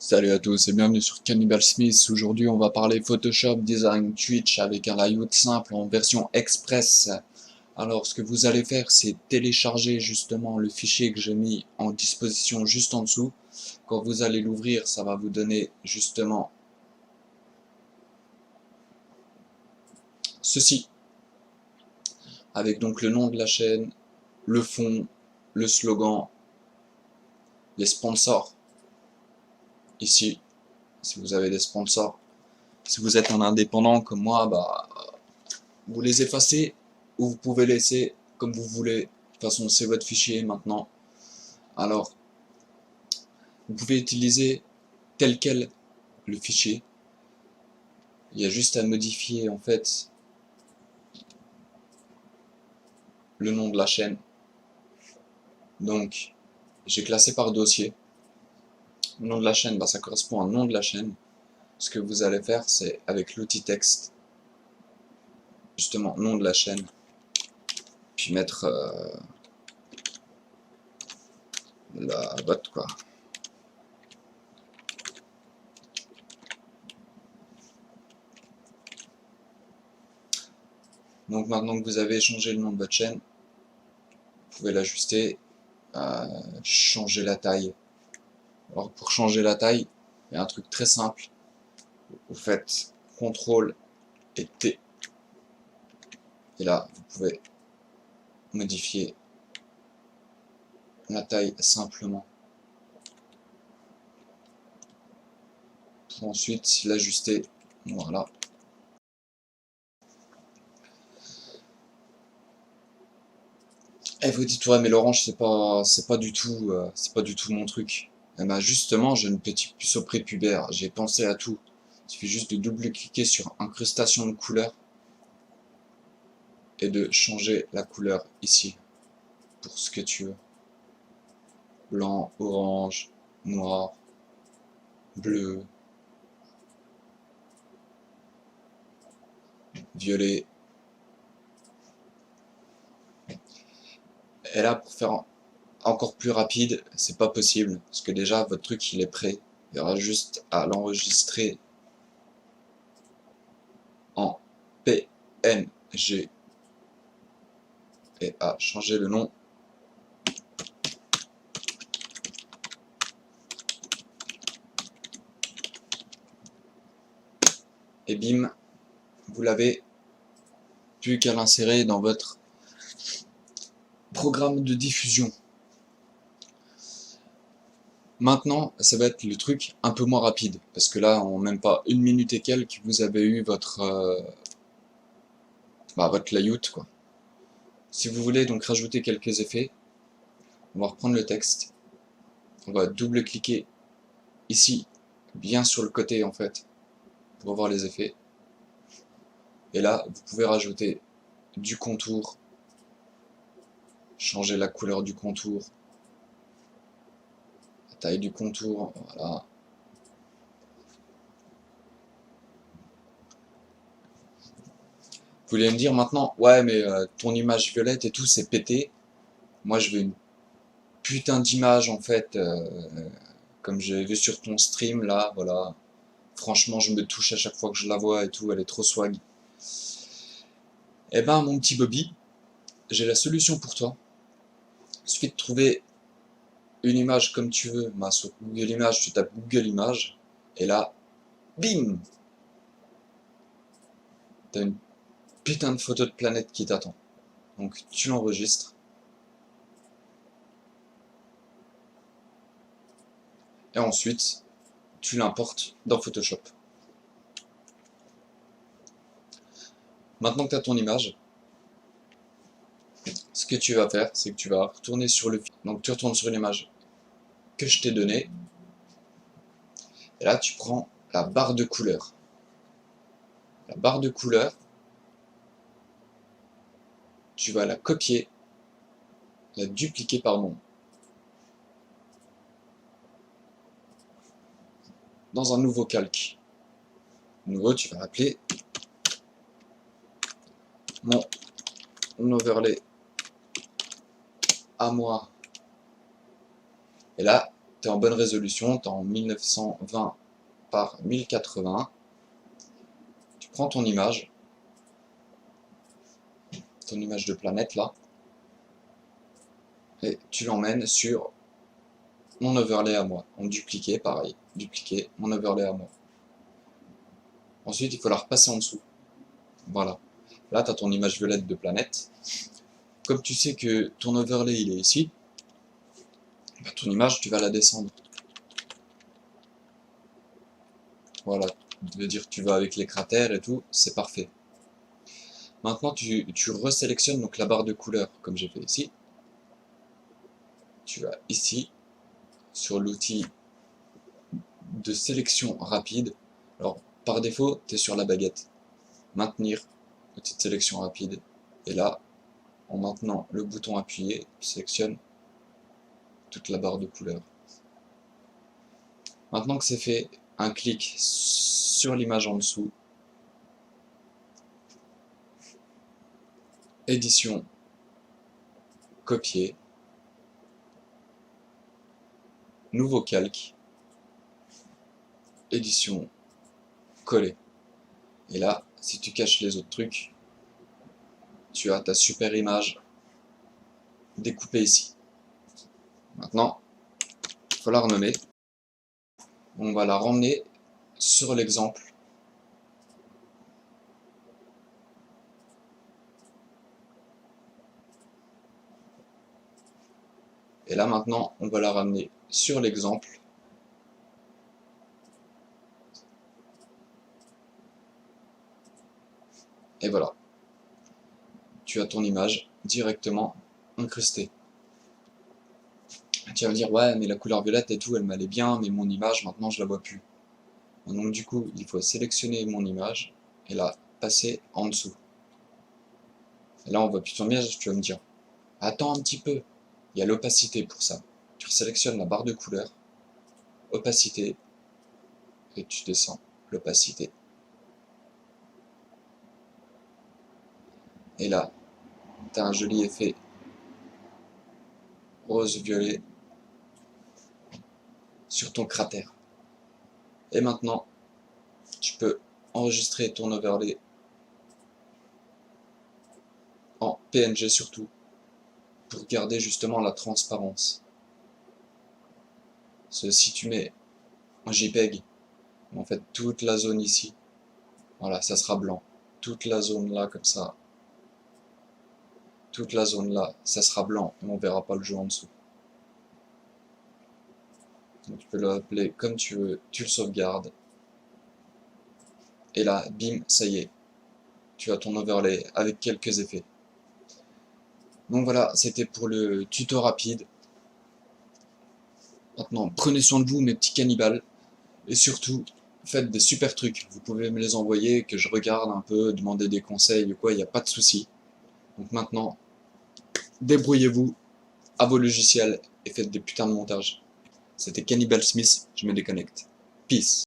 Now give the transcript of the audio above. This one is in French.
Salut à tous et bienvenue sur Cannibal Smith. Aujourd'hui on va parler Photoshop, Design, Twitch avec un layout simple en version express. Alors ce que vous allez faire c'est télécharger justement le fichier que j'ai mis en disposition juste en dessous. Quand vous allez l'ouvrir ça va vous donner justement ceci. Avec donc le nom de la chaîne, le fond, le slogan, les sponsors. Ici, si vous avez des sponsors. Si vous êtes un indépendant comme moi, vous les effacez ou vous pouvez laisser comme vous voulez. De toute façon, c'est votre fichier maintenant. Alors, vous pouvez utiliser tel quel le fichier. Il y a juste à modifier en fait le nom de la chaîne. Donc, j'ai classé par dossier. Le nom de la chaîne, ça correspond à un nom de la chaîne. Ce que vous allez faire, c'est avec l'outil texte, justement, nom de la chaîne, puis mettre la botte, quoi. Donc maintenant que vous avez changé le nom de votre chaîne, vous pouvez l'ajuster, changer la taille. Alors pour changer la taille, il y a un truc très simple. Vous faites CTRL et T. Et là, vous pouvez modifier la taille simplement. Pour ensuite l'ajuster. Voilà. Et vous dites ouais mais l'orange c'est pas du tout mon truc. Et ben justement j'ai une petite puce au prépubère, j'ai pensé à tout. Il suffit juste de double-cliquer sur incrustation de couleur et de changer la couleur ici pour ce que tu veux. Blanc, orange, noir, bleu, violet. Et là pour faire encore plus rapide, c'est pas possible parce que déjà votre truc il est prêt. Il y aura juste à l'enregistrer en PNG et à changer le nom. Et bim, vous l'avez, plus qu'à l'insérer dans votre programme de diffusion. Maintenant, ça va être le truc un peu moins rapide, parce que là, en même pas une minute et quelques, vous avez eu votre layout, quoi. Si vous voulez donc rajouter quelques effets, on va reprendre le texte, on va double-cliquer ici, bien sur le côté en fait, pour voir les effets. Et là, vous pouvez rajouter du contour, changer la couleur du contour, la taille du contour, voilà. Vous voulez me dire maintenant, ouais mais ton image violette et tout c'est pété, moi je veux une putain d'image en fait, comme j'ai vu sur ton stream là, voilà. Franchement je me touche à chaque fois que je la vois et tout, elle est trop swag. Eh ben mon petit Bobby, j'ai la solution pour toi. Il suffit de trouver une image comme tu veux, sur Google Images, tu tapes Google Images, et là, bim, t'as une putain de photo de planète qui t'attend. Donc tu l'enregistres, et ensuite, tu l'importes dans Photoshop. Maintenant que tu as ton image, ce que tu vas faire, c'est que tu vas retourner sur le fichier. Donc tu retournes sur l'image que je t'ai donnée, et là tu prends la barre de couleur. La barre de couleur, tu vas la copier, la dupliquer pardon, dans un nouveau calque. Nouveau, tu vas l'appeler mon overlay à moi. Et là, tu es en bonne résolution, tu es en 1920 par 1080. Tu prends ton image de planète là, et tu l'emmènes sur mon overlay à moi. En dupliquer, pareil, dupliquer mon overlay à moi. Ensuite, il faut la repasser en dessous. Voilà. Là, tu as ton image violette de planète. Comme tu sais que ton overlay, il est ici, bah, ton image, tu vas la descendre. Voilà. Ça veut dire que tu vas avec les cratères et tout, c'est parfait. Maintenant, tu resélectionnes donc la barre de couleur, comme j'ai fait ici. Tu vas ici, sur l'outil de sélection rapide. Alors, par défaut, tu es sur la baguette. Maintenir, outil de sélection rapide. Et là, en maintenant le bouton appuyé, tu sélectionnes toute la barre de couleur. Maintenant que c'est fait, un clic sur l'image en dessous, édition, copier, nouveau calque, édition, coller. Et là, si tu caches les autres trucs, tu as ta super image découpée ici. Maintenant, il faut la renommer. On va la ramener sur l'exemple. Et là maintenant, on va la ramener sur l'exemple. Et voilà. Tu as ton image directement incrustée. Tu vas me dire, ouais, mais la couleur violette et tout, elle m'allait bien, mais mon image, maintenant, je la vois plus. Donc du coup, il faut sélectionner mon image et la passer en dessous. Et là, on voit plus ton image, tu vas me dire, attends un petit peu, il y a l'opacité pour ça. Tu sélectionnes la barre de couleur, opacité, et tu descends l'opacité. Et là, tu as un joli effet rose-violet sur ton cratère. Et maintenant, tu peux enregistrer ton overlay en PNG surtout, pour garder justement la transparence. Si tu mets un JPEG, en fait toute la zone ici, voilà, ça sera blanc. Toute la zone là, comme ça, toute la zone là, ça sera blanc, et on verra pas le jeu en dessous. Donc tu peux l'appeler comme tu veux, tu le sauvegardes. Et là, bim, ça y est, tu as ton overlay avec quelques effets. Donc voilà, c'était pour le tuto rapide. Maintenant, prenez soin de vous, mes petits cannibales. Et surtout, faites des super trucs. Vous pouvez me les envoyer, que je regarde un peu, demander des conseils ou quoi, il n'y a pas de souci. Donc maintenant, débrouillez-vous à vos logiciels et faites des putains de montages. C'était Cannibal Smith, je me déconnecte. Peace.